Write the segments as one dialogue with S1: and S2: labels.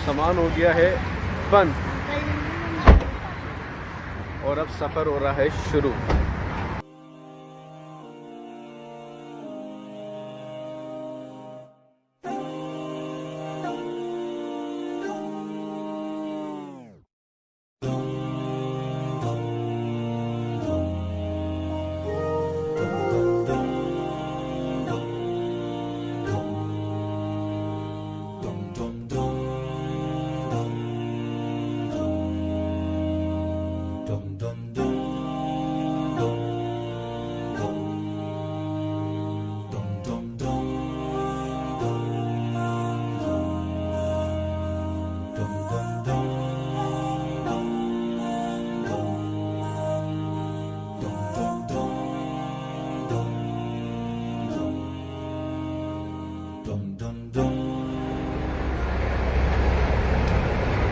S1: सामान हो गया है बंद और अब सफ़र हो रहा है शुरू।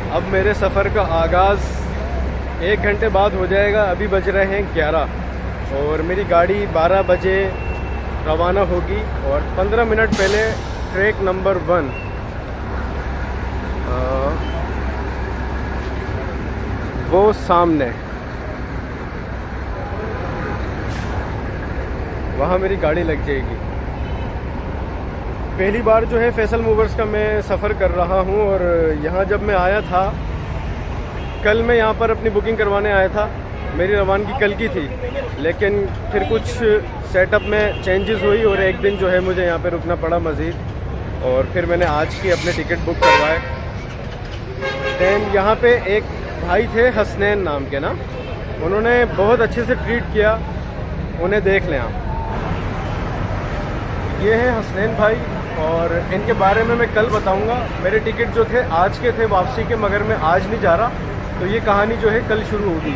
S1: अब मेरे सफ़र का आगाज़ 1 घंटे बाद हो जाएगा। अभी बज रहे हैं 11 और मेरी गाड़ी 12 बजे रवाना होगी और 15 मिनट पहले ट्रैक नंबर 1 वो सामने वहाँ मेरी गाड़ी लग जाएगी। पहली बार जो है फैसल मूवर्स का मैं सफ़र कर रहा हूँ और यहाँ जब मैं आया था, कल मैं यहाँ पर अपनी बुकिंग करवाने आया था। मेरी रवानगी कल की थी, लेकिन फिर कुछ सेटअप में चेंजेस हुई और एक दिन जो है मुझे यहाँ पे रुकना पड़ा मज़ीद और फिर मैंने आज की अपने टिकट बुक करवाए। दैन यहाँ पे एक भाई थे हसनैन नाम के ना, उन्होंने बहुत अच्छे से ट्रीट किया। उन्हें देख लें आप, ये हैं हसनैन भाई और इनके बारे में मैं कल बताऊंगा। मेरे टिकट जो थे आज के थे वापसी के, मगर मैं आज नहीं जा रहा, तो ये कहानी जो है कल शुरू होगी।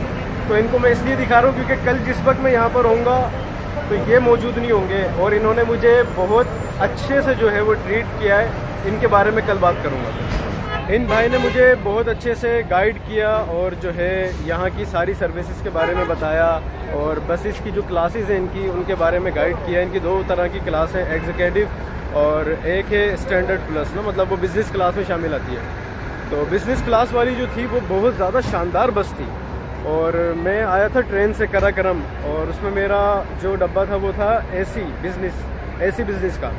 S1: तो इनको मैं इसलिए दिखा रहा हूँ क्योंकि कल जिस वक्त मैं यहाँ पर होऊंगा तो ये मौजूद नहीं होंगे और इन्होंने मुझे बहुत अच्छे से जो है वो ट्रीट किया है। इनके बारे में कल बात करूँगा। इन भाई ने मुझे बहुत अच्छे से गाइड किया और जो है यहाँ की सारी सर्विसेज के बारे में बताया और बसेस की जो क्लासेस हैं इनकी, उनके बारे में गाइड किया। इनकी 2 तरह की क्लास है, एग्जीक्यूटिव और एक है स्टैंडर्ड प्लस ना, मतलब वो बिज़नेस क्लास में शामिल आती है। तो बिज़नेस क्लास वाली जो थी वो बहुत ज़्यादा शानदार बस थी और मैं आया था ट्रेन से कराकरम और उसमें मेरा जो डब्बा था वो था एसी बिज़नेस का,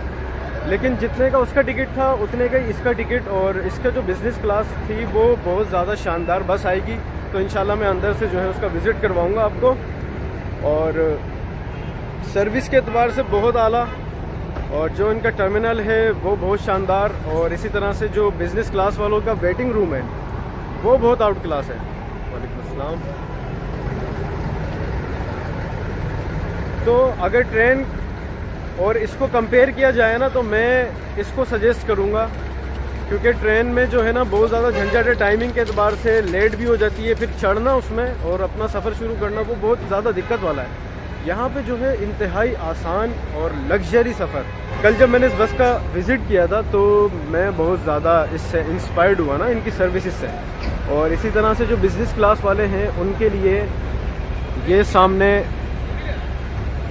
S1: लेकिन जितने का उसका टिकट था उतने का इसका टिकट और इसका जो बिज़नेस क्लास थी वो बहुत ज़्यादा शानदार बस आएगी। तो इंशाल्लाह मैं अंदर से जो है उसका विज़िट करवाऊँगा आपको और सर्विस के एतबार से बहुत आला और जो इनका टर्मिनल है वो बहुत शानदार और इसी तरह से जो बिज़नेस क्लास वालों का वेटिंग रूम है वो बहुत आउट क्लास है। वालेकुम अस्सलाम। तो अगर ट्रेन और इसको कंपेयर किया जाए ना तो मैं इसको सजेस्ट करूँगा, क्योंकि ट्रेन में जो है ना बहुत ज़्यादा झंझट है, टाइमिंग के एतबार से लेट भी हो जाती है, फिर चढ़ना उसमें और अपना सफ़र शुरू करना वो बहुत ज़्यादा दिक्कत वाला है। यहाँ पे जो है इंतहाई आसान और लग्जरी सफ़र। कल जब मैंने इस बस का विज़िट किया था तो मैं बहुत ज़्यादा इससे इंस्पायर्ड हुआ ना इनकी सर्विसेज से। और इसी तरह से जो बिज़नेस क्लास वाले हैं उनके लिए ये सामने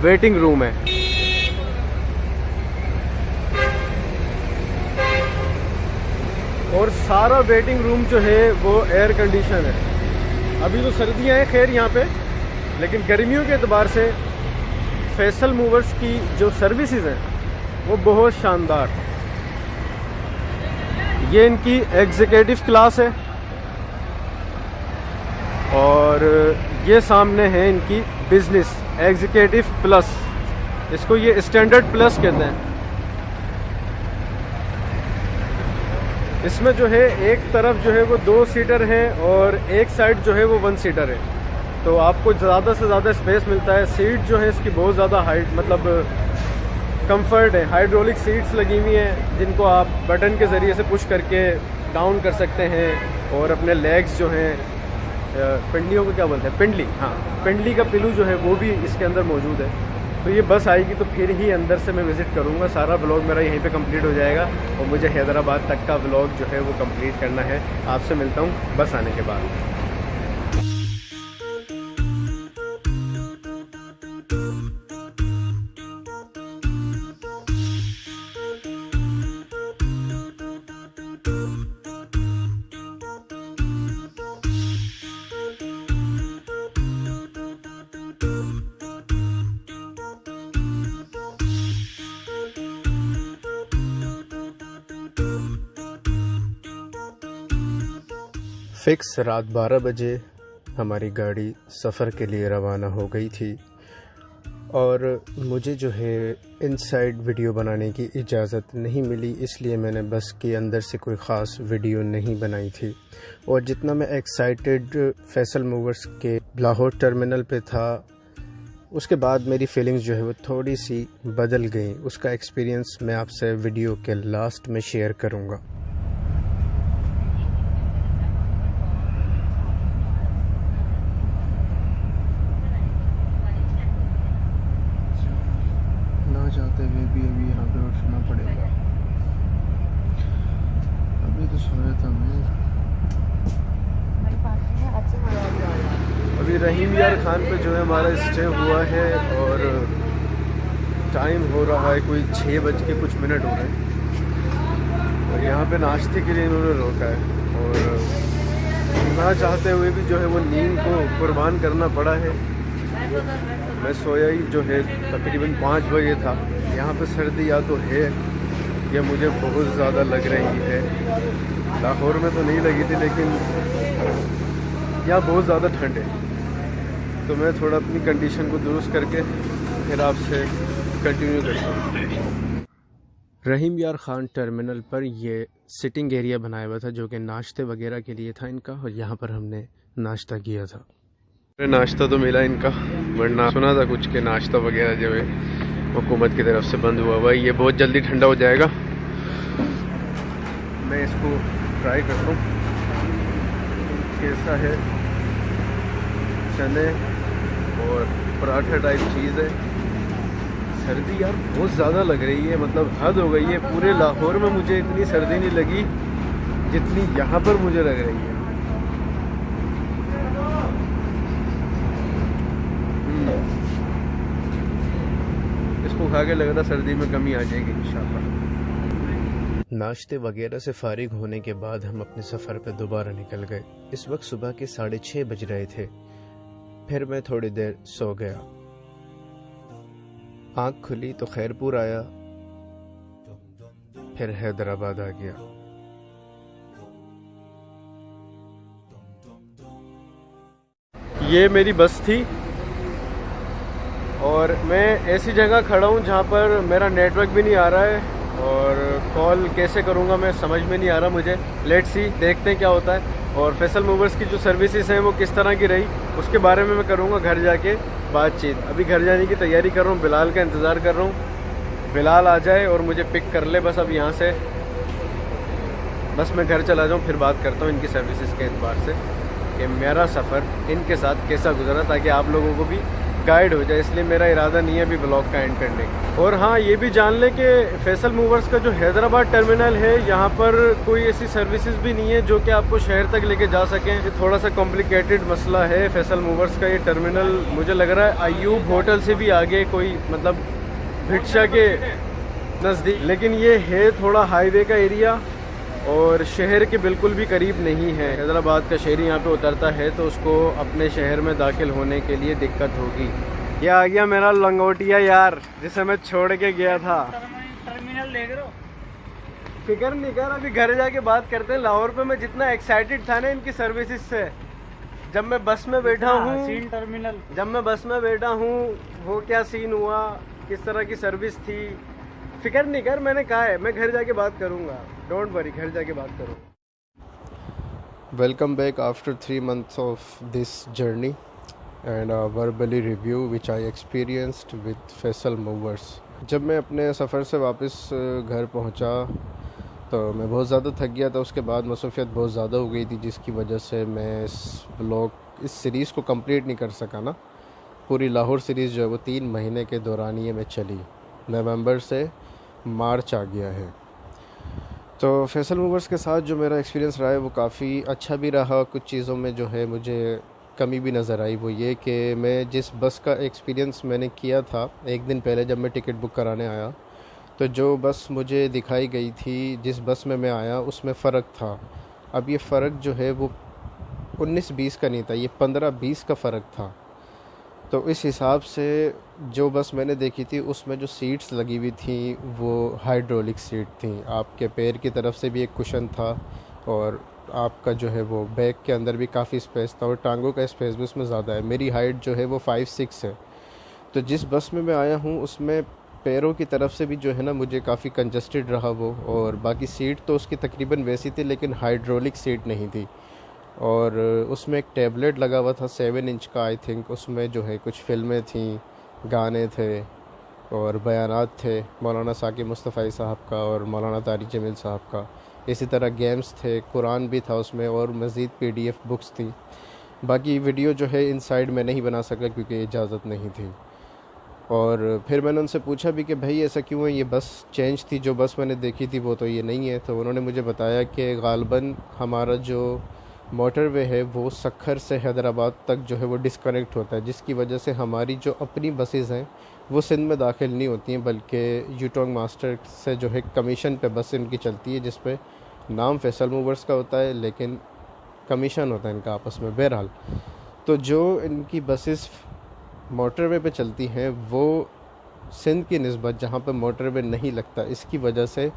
S1: वेटिंग रूम है और सारा वेटिंग रूम जो है वो एयर कंडीशन है। अभी तो सर्दियाँ हैं खैर यहाँ पे, लेकिन गर्मियों के एतबार से फैसल मूवर्स की जो सर्विसेज हैं वो बहुत शानदार। ये इनकी एग्जीक्यूटिव क्लास है और ये सामने है इनकी बिजनेस एग्जीक्यूटिव प्लस, इसको ये स्टैंडर्ड प्लस कहते हैं। इसमें जो है एक तरफ जो है वो 2 सीटर है और एक साइड जो है वो 1 सीटर है, तो आपको ज़्यादा से ज़्यादा स्पेस मिलता है। सीट जो है इसकी बहुत ज़्यादा हाइट मतलब कंफर्ट है। हाइड्रोलिक सीट्स लगी हुई हैं जिनको आप बटन के ज़रिए से पुश करके डाउन कर सकते हैं और अपने लेग्स जो हैं पिंडलियों को क्या बोलते हैं, पिंडली, हाँ पिंडली का पिलू जो है वो भी इसके अंदर मौजूद है। तो ये बस आएगी तो फिर ही अंदर से मैं विज़िट करूँगा। सारा व्लॉग मेरा यहीं पे कंप्लीट हो जाएगा और मुझे हैदराबाद तक का व्लॉग जो है वो कंप्लीट करना है। आपसे मिलता हूँ बस आने के बाद।
S2: फिक्स रात 12 बजे हमारी गाड़ी सफ़र के लिए रवाना हो गई थी और मुझे जो है इनसाइड वीडियो बनाने की इजाज़त नहीं मिली, इसलिए मैंने बस के अंदर से कोई ख़ास वीडियो नहीं बनाई थी। और जितना मैं एक्साइटेड फैसल मूवर्स के लाहौर टर्मिनल पे था, उसके बाद मेरी फीलिंग्स जो है वो थोड़ी सी बदल गई। उसका एक्सपीरियंस मैं आपसे वीडियो के लास्ट में शेयर करूँगा।
S1: जाते हुए भी अभी यहाँ पे उठना पड़ेगा। अभी तो सोया था मैं। अभी रहीम यार खान पे जो है हमारा स्टे हुआ है और टाइम हो रहा है कोई 6:00 हो रहे हैं और यहाँ पे नाश्ते के लिए इन्होंने रोका है और ना चाहते हुए भी जो है वो नींद को कुर्बान करना पड़ा है। मैं सोया ही जो है तकरीबन 5 बजे था। यहाँ पे सर्दी या तो है या मुझे बहुत ज़्यादा लग रही है। लाहौर में तो नहीं लगी थी लेकिन यहाँ बहुत ज़्यादा ठंड है। तो मैं थोड़ा अपनी कंडीशन को दुरुस्त करके फिर आपसे कंटिन्यू करता हूँ।
S2: रहीम यार खान टर्मिनल पर ये सिटिंग एरिया बनाया हुआ था जो कि नाश्ते वगैरह के लिए था इनका, और यहाँ पर हमने नाश्ता किया था।
S1: नाश्ता तो मिला इनका, वरना सुना था कुछ के नाश्ता वगैरह जो है हुकूमत की तरफ से बंद हुआ हुआ है। ये बहुत जल्दी ठंडा हो जाएगा। मैं इसको ट्राई करता हूँ कैसा है। चने और पराठा टाइप चीज़ है। सर्दी यार बहुत ज़्यादा लग रही है, मतलब हद हो गई है। पूरे लाहौर में मुझे इतनी सर्दी नहीं लगी जितनी यहाँ पर मुझे लग रही है। इसको खा के लग रहा सर्दी में कमी आ जाएगी इंशाल्लाह।
S2: नाश्ते वगैरह से फारिग होने के बाद हम अपने सफ़र पे दोबारा निकल गए। इस वक्त सुबह के 6:30 बज रहे थे। फिर मैं थोड़ी देर सो गया। आँख खुली तो खैरपुर आया, फिर हैदराबाद आ गया।
S1: ये मेरी बस थी और मैं ऐसी जगह खड़ा हूँ जहाँ पर मेरा नेटवर्क भी नहीं आ रहा है और कॉल कैसे करूँगा मैं समझ में नहीं आ रहा मुझे। लेट्स सी, देखते हैं क्या होता है। और फैसल मूवर्स की जो सर्विसेज हैं वो किस तरह की रही उसके बारे में मैं करूँगा घर जाके बातचीत। अभी घर जाने की तैयारी कर रहा हूँ, बिलाल का इंतज़ार कर रहा हूँ। बिलाल आ जाए और मुझे पिक कर ले बस अब यहाँ से, बस मैं घर चला जाऊँ। फिर बात करता हूँ इनकी सर्विसेज के एतबार से कि मेरा सफ़र इनके साथ कैसा गुजरा, ताकि आप लोगों को भी गाइड हो जाए। इसलिए मेरा इरादा नहीं है अभी ब्लॉग का एंड करने का। और हाँ, ये भी जान लें कि फैसल मूवर्स का जो हैदराबाद टर्मिनल है यहाँ पर कोई ऐसी सर्विसेज भी नहीं है जो कि आपको शहर तक लेके जा सकें। ये थोड़ा सा कॉम्प्लिकेटेड मसला है फैसल मूवर्स का। ये टर्मिनल मुझे लग रहा है अयूब होटल से भी आगे कोई, मतलब भिक्षा के नज़दीक, लेकिन ये है थोड़ा हाईवे का एरिया और शहर के बिल्कुल भी करीब नहीं है। हैदराबाद का शहरी यहाँ पे उतरता है तो उसको अपने शहर में दाखिल होने के लिए दिक्कत होगी। ये आ गया मेरा लंगोटिया यार, जिसे मैं छोड़ के गया था।
S3: टर्मिनल देख रहे हो?
S1: फिक्र नहीं कर, अभी घर जाके बात करते हैं। लाहौर पे मैं जितना एक्साइटेड था ना इनकी सर्विसेज से, जब मैं बस में बैठा हूँ,
S3: टर्मिनल
S1: जब मैं बस में बैठा हूँ वो क्या सीन हुआ, किस तरह की सर्विस थी, फिक्र नहीं कर। मैंने कहा है मैं घर जाके बात करूँगा, डोंट वरी, घर जाके बात करूँगा।
S2: Welcome back after 3 months of this journey and verbally review which I experienced with Faisal movers. जब मैं अपने सफ़र से वापस घर पहुँचा तो मैं बहुत ज़्यादा थक गया था। उसके बाद मसरूफियत बहुत ज़्यादा हो गई थी जिसकी वजह से मैं इस सीरीज़ को कंप्लीट नहीं कर सका ना। पूरी लाहौर सीरीज़ जो है वो 3 महीने के दौरान ये में चली। नवंबर से मार्च आ गया है। तो फैसल मूवर्स के साथ जो मेरा एक्सपीरियंस रहा है वो काफ़ी अच्छा भी रहा। कुछ चीज़ों में जो है मुझे कमी भी नज़र आई, वो ये कि मैं जिस बस का एक्सपीरियंस मैंने किया था एक दिन पहले जब मैं टिकट बुक कराने आया, तो जो बस मुझे दिखाई गई थी, जिस बस में मैं आया उसमें फ़र्क था। अब ये फ़र्क जो है वो 19-20 का नहीं था, ये 15-20 का फ़र्क था। तो इस हिसाब से जो बस मैंने देखी थी उसमें जो सीट्स लगी हुई थी वो हाइड्रोलिक सीट थी। आपके पैर की तरफ से भी एक कुशन था और आपका जो है वो बैक के अंदर भी काफ़ी स्पेस था और टांगों का स्पेस भी उसमें ज़्यादा है। मेरी हाइट जो है वो 5'6" है। तो जिस बस में मैं आया हूँ उसमें पैरों की तरफ से भी जो है ना मुझे काफ़ी कंजस्टेड रहा वो, और बाकी सीट तो उसकी तकरीबन वैसी थी लेकिन हाइड्रोलिक सीट नहीं थी। और उसमें एक टैबलेट लगा हुआ था 7 इंच का, आई थिंक। उसमें जो है कुछ फ़िल्में थीं, गाने थे और बयानात थे मौलाना साकिब मुस्तफ़ाई साहब का और मौलाना तारिक जमील साहब का। इसी तरह गेम्स थे, कुरान भी था उसमें और मज़ीद PDF बुक्स थी। बाकी वीडियो जो है इनसाइड में नहीं बना सका क्योंकि इजाज़त नहीं थी। और फिर मैंने उनसे पूछा भी कि भाई ऐसा क्यों है, ये बस चेंज थी, जो बस मैंने देखी थी वो तो ये नहीं है। तो उन्होंने मुझे बताया कि ग़ालिबन हमारा जो मोटरवे है वो सक्खर से हैदराबाद तक जो है वो डिस्कनेक्ट होता है, जिसकी वजह से हमारी जो अपनी बसेज़ हैं वो सिंध में दाखिल नहीं होती हैं, बल्कि यूटोंग मास्टर से जो है कमीशन पे बस इनकी चलती है, जिस पे नाम फैसल मूवर्स का होता है लेकिन कमीशन होता है इनका आपस में। बहरहाल, तो जो इनकी बसेस मोटरवे पे चलती हैं वो सिंध की निस्बत जहाँ पे मोटरवे नहीं लगता, इसकी वजह से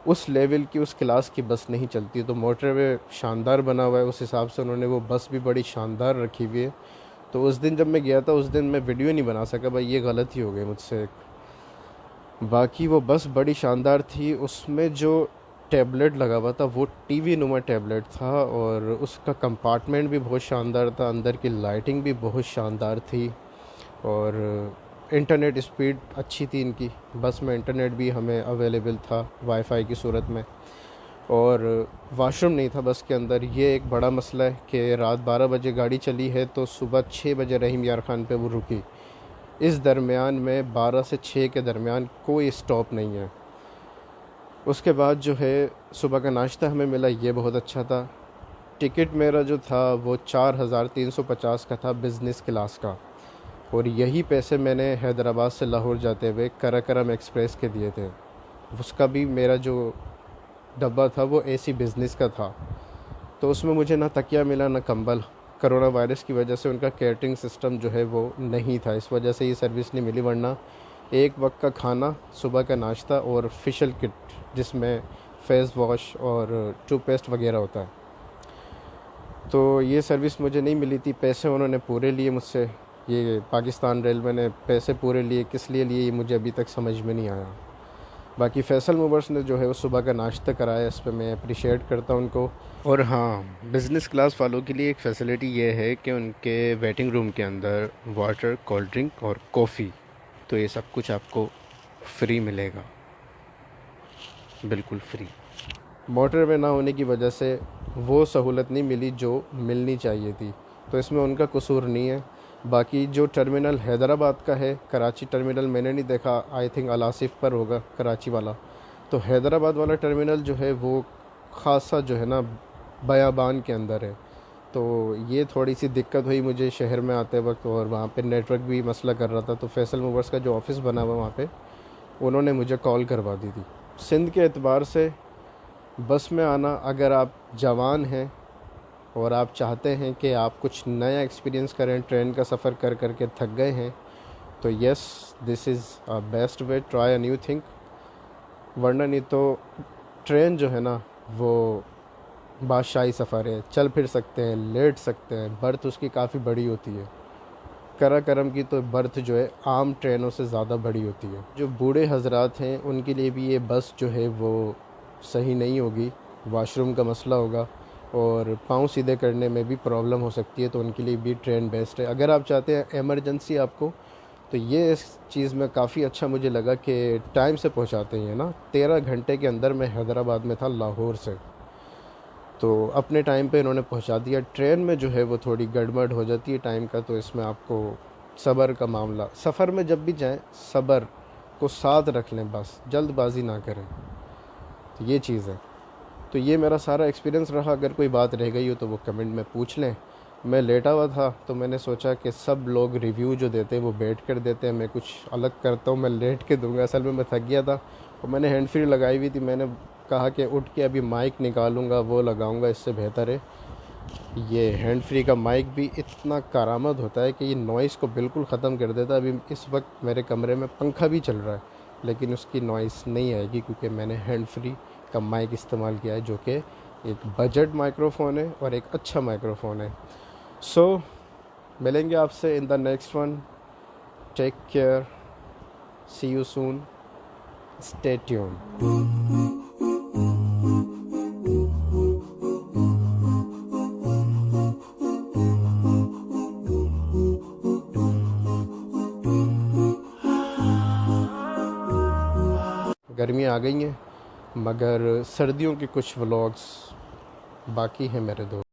S2: उस लेवल की, उस क्लास की बस नहीं चलती। तो मोटरवे शानदार बना हुआ है, उस हिसाब से उन्होंने वो बस भी बड़ी शानदार रखी हुई है। तो उस दिन जब मैं गया था उस दिन मैं वीडियो नहीं बना सका, भाई ये गलती हो गई मुझसे। बाकी वो बस बड़ी शानदार थी। उसमें जो टैबलेट लगा हुआ था वो टीवी नुमा टैबलेट था और उसका कंपार्टमेंट भी बहुत शानदार था, अंदर की लाइटिंग भी बहुत शानदार थी और इंटरनेट स्पीड अच्छी थी इनकी बस में। इंटरनेट भी हमें अवेलेबल था वाईफाई की सूरत में। और वाशरूम नहीं था बस के अंदर। ये एक बड़ा मसला है कि रात 12 बजे गाड़ी चली है तो सुबह 6 बजे रहीम यार खान पे वो रुकी। इस दरमियान में 12 से 6 के दरमियान कोई स्टॉप नहीं है। उसके बाद जो है सुबह का नाश्ता हमें मिला, ये बहुत अच्छा था। टिकट मेरा जो था वो 4,350 का था बिज़नेस क्लास का, और यही पैसे मैंने हैदराबाद से लाहौर जाते हुए कराकरम एक्सप्रेस के दिए थे। उसका भी मेरा जो डब्बा था वो AC बिज़नेस का था, तो उसमें मुझे ना तकिया मिला ना कंबल। कोरोना वायरस की वजह से उनका कैटरिंग सिस्टम जो है वो नहीं था, इस वजह से ये सर्विस नहीं मिली। वरना एक वक्त का खाना, सुबह का नाश्ता और फेशियल किट जिसमें फेस वॉश और टूथपेस्ट वगैरह होता है, तो ये सर्विस मुझे नहीं मिली थी। पैसे उन्होंने पूरे लिए मुझसे, ये पाकिस्तान रेलवे ने पैसे पूरे लिए, किस लिए लिए ये मुझे अभी तक समझ में नहीं आया। बाकी फैसल मूवर्स ने जो है वो सुबह का नाश्ता कराया, इस पर मैं अप्रिशिएट करता हूँ उनको। और हाँ, बिज़नेस क्लास वालों के लिए एक फ़ैसिलिटी ये है कि उनके वेटिंग रूम के अंदर वाटर, कोल्ड ड्रिंक और कॉफ़ी, तो ये सब कुछ आपको फ्री मिलेगा, बिल्कुल फ्री। मोटरवे ना होने की वजह से वो सहूलत नहीं मिली जो मिलनी चाहिए थी, तो इसमें उनका कसूर नहीं है। बाकी जो टर्मिनल हैदराबाद का है, कराची टर्मिनल मैंने नहीं देखा, आई थिंक अलासिफ पर होगा कराची वाला। तो हैदराबाद वाला टर्मिनल जो है वो ख़ासा जो है ना बयाबान के अंदर है, तो ये थोड़ी सी दिक्कत हुई मुझे शहर में आते वक्त, और वहाँ पे नेटवर्क भी मसला कर रहा था। तो फैसल मूवर्स का जो ऑफ़िस बना हुआ वहाँ पे, उन्होंने मुझे कॉल करवा दी थी। सिंध के एतबार से बस में आना, अगर आप जवान हैं और आप चाहते हैं कि आप कुछ नया एक्सपीरियंस करें, ट्रेन का सफ़र कर कर के थक गए हैं, तो yes, this is a best way, try a new thing. वरना नहीं तो ट्रेन जो है ना वो बादशाही सफ़र है, चल फिर सकते हैं, लेट सकते हैं, बर्थ उसकी काफ़ी बड़ी होती है। कराकरम की तो बर्थ जो है आम ट्रेनों से ज़्यादा बड़ी होती है। जो बूढ़े हजरात हैं उनके लिए भी ये बस जो है वो सही नहीं होगी, वाशरूम का मसला होगा और पाँव सीधे करने में भी प्रॉब्लम हो सकती है, तो उनके लिए भी ट्रेन बेस्ट है। अगर आप चाहते हैं एमरजेंसी आपको, तो ये इस चीज़ में काफ़ी अच्छा मुझे लगा कि टाइम से पहुंचाते हैं ना। 13 घंटे के अंदर मैं हैदराबाद में था लाहौर से, तो अपने टाइम पे इन्होंने पहुंचा दिया। ट्रेन में जो है वो थोड़ी गड़बड़ हो जाती है टाइम का, तो इसमें आपको सब्र का मामला, सफ़र में जब भी जाएं सब्र को साथ रख लें, बस जल्दबाजी ना करें, तो ये चीज़ है। तो ये मेरा सारा एक्सपीरियंस रहा। अगर कोई बात रह गई हो तो वो कमेंट में पूछ लें। मैं लेटा हुआ था तो मैंने सोचा कि सब लोग रिव्यू जो देते हैं वो बैठ कर देते हैं, मैं कुछ अलग करता हूँ, मैं लेट के दूंगा। असल में मैं थक गया था और मैंने हैंड फ्री लगाई हुई थी। मैंने कहा कि उठ के अभी माइक निकालूंगा, वो लगाऊंगा, इससे बेहतर है ये हैंड फ्री का माइक भी इतना कारामद होता है कि ये नॉइज़ को बिल्कुल ख़त्म कर देता है। अभी इस वक्त मेरे कमरे में पंखा भी चल रहा है लेकिन उसकी नॉइज़ नहीं आएगी क्योंकि मैंने हैंड फ्री का माइक इस्तेमाल किया है, जो कि एक बजट माइक्रोफोन है और एक अच्छा माइक्रोफोन है। सो मिलेंगे आपसे in the next one. Take care, see you soon, stay tuned. गर्मियाँ आ गई हैं, मगर सर्दियों के कुछ व्लॉग्स बाकी हैं मेरे दोस्त।